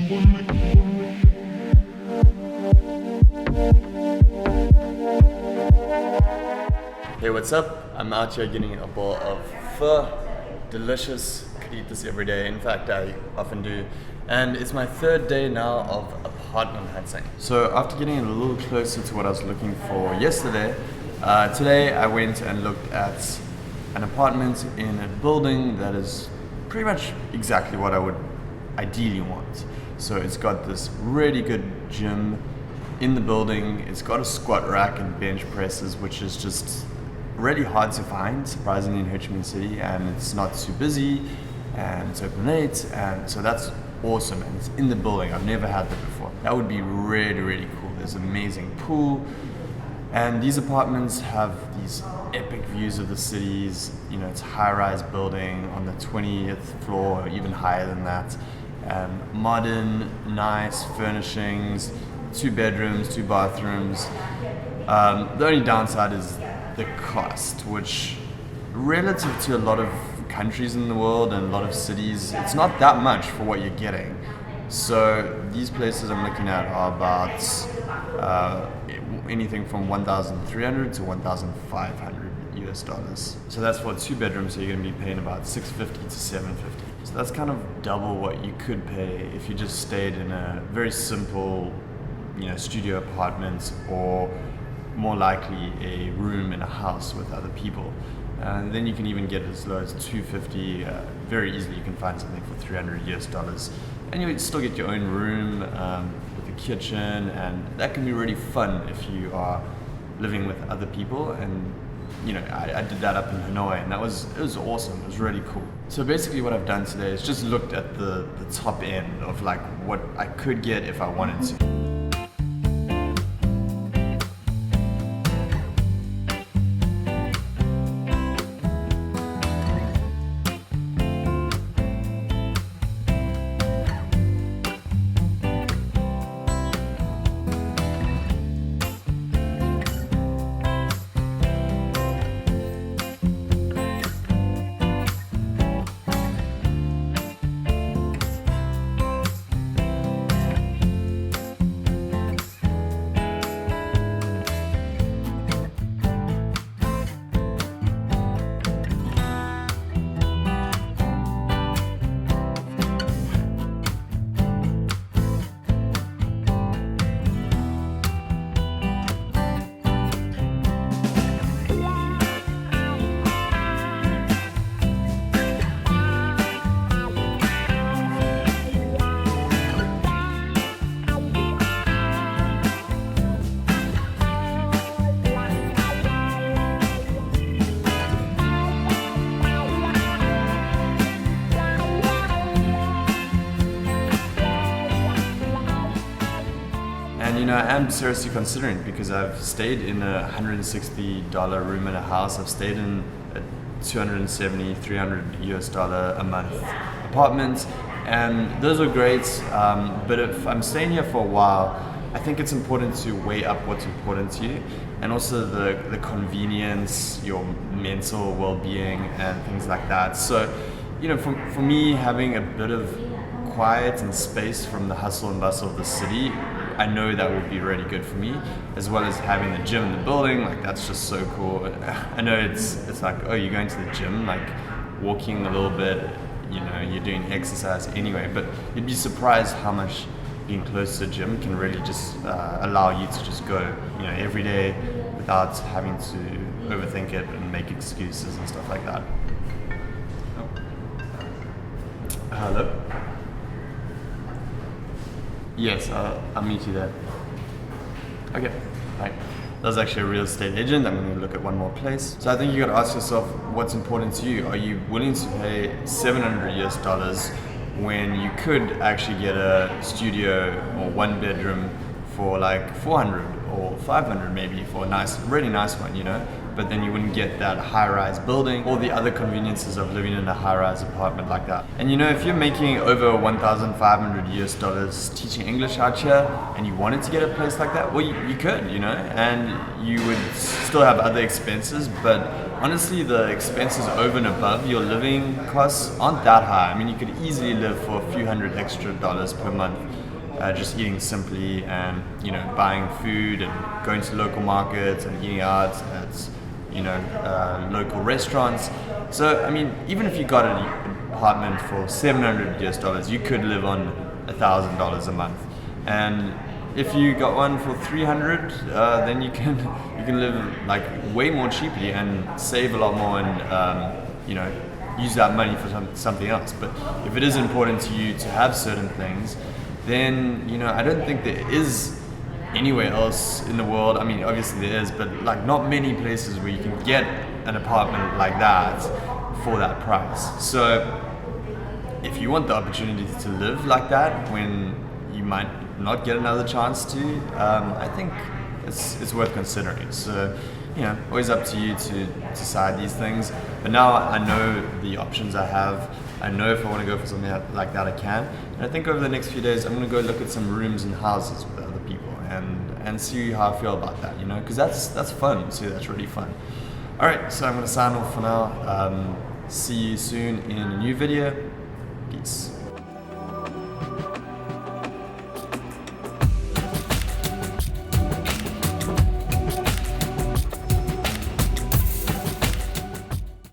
Hey, what's up? I'm out here getting a bowl of pho. Delicious. Could eat this every day. In fact, I often do. And it's my third day now of apartment hunting. So after getting a little closer to what I was looking for yesterday, today I went and looked at an apartment in a building that is pretty much exactly what I would ideally want. So it's got this really good gym in the building. It's got a squat rack and bench presses, which is just really hard to find, surprisingly, in Ho Chi Minh City, and it's not too busy, and it's open late, and so that's awesome, and it's in the building. I've never had that before. That would be really, really cool. There's an amazing pool, and these apartments have these epic views of the cities. You know, it's a high-rise building on the 20th floor, or even higher than that, and modern, nice furnishings, 2 bedrooms, 2 bathrooms. The only downside is the cost, which relative to a lot of countries in the world and a lot of cities, it's not that much for what you're getting. So these places I'm looking at are about anything from 1,300 to 1,500 US dollars. So that's for 2 bedrooms, so you're going to be paying about 650 to 750. So that's kind of double what you could pay if you just stayed in a very simple, studio apartment, or more likely a room in a house with other people. And then you can even get as low as 250. Very easily you can find something for 300 US dollars. And you still get your own room with a kitchen, and that can be really fun if you are living with other people. And I did that up in Hanoi, and it was awesome. It was really cool. So basically what I've done today is just looked at the top end of like what I could get if I wanted to. And I am seriously considering, because I've stayed in a $160 room in a house. I've stayed in a 270, 300 US dollar a month apartment, and those are great. But if I'm staying here for a while, I think it's important to weigh up what's important to you, and also the convenience, your mental well-being, and things like that. So, for me, having a bit of quiet and space from the hustle and bustle of the city, I know that would be really good for me, as well as having the gym in the building. Like, that's just so cool. I know it's like, oh, you're going to the gym, like walking a little bit, you're doing exercise anyway, but you'd be surprised how much being close to the gym can really just allow you to just go, every day without having to overthink it and make excuses and stuff like that. Hello? Yes, I'll meet you there. Okay, bye. That was actually a real estate agent. I'm going to look at one more place. So I think you got to ask yourself what's important to you. Are you willing to pay 700 US dollars when you could actually get a studio or 1 bedroom for like 400 or 500 maybe, for a really nice one, but then you wouldn't get that high-rise building or the other conveniences of living in a high-rise apartment like that. And you know, if you're making over $1,500 teaching English out here and you wanted to get a place like that, well, you could, you know, and you would still have other expenses, but honestly, the expenses over and above your living costs aren't that high. I mean, you could easily live for a few hundred extra dollars per month, just eating simply and, you know, buying food and going to local markets and eating out at, you know, local restaurants. So, I mean, even if you got an apartment for $700, you could live on $1,000 a month. And if you got one for 300, then you can live like way more cheaply and save a lot more and you know, use that money for something else. But if it is important to you to have certain things, then, you know, I don't think there is anywhere else in the world. I mean, obviously there is, but like not many places where you can get an apartment like that for that price. So if you want the opportunity to live like that when you might not get another chance to, I think it's worth considering. So, you know, always up to you to decide these things. But now I know the options I have. I know if I want to go for something like that, I can. And I think over the next few days, I'm going to go look at some rooms and houses with other people and see how I feel about that, you know, because that's fun. So that's really fun. All right, so I'm going to sign off for now. See you soon in a new video. Peace.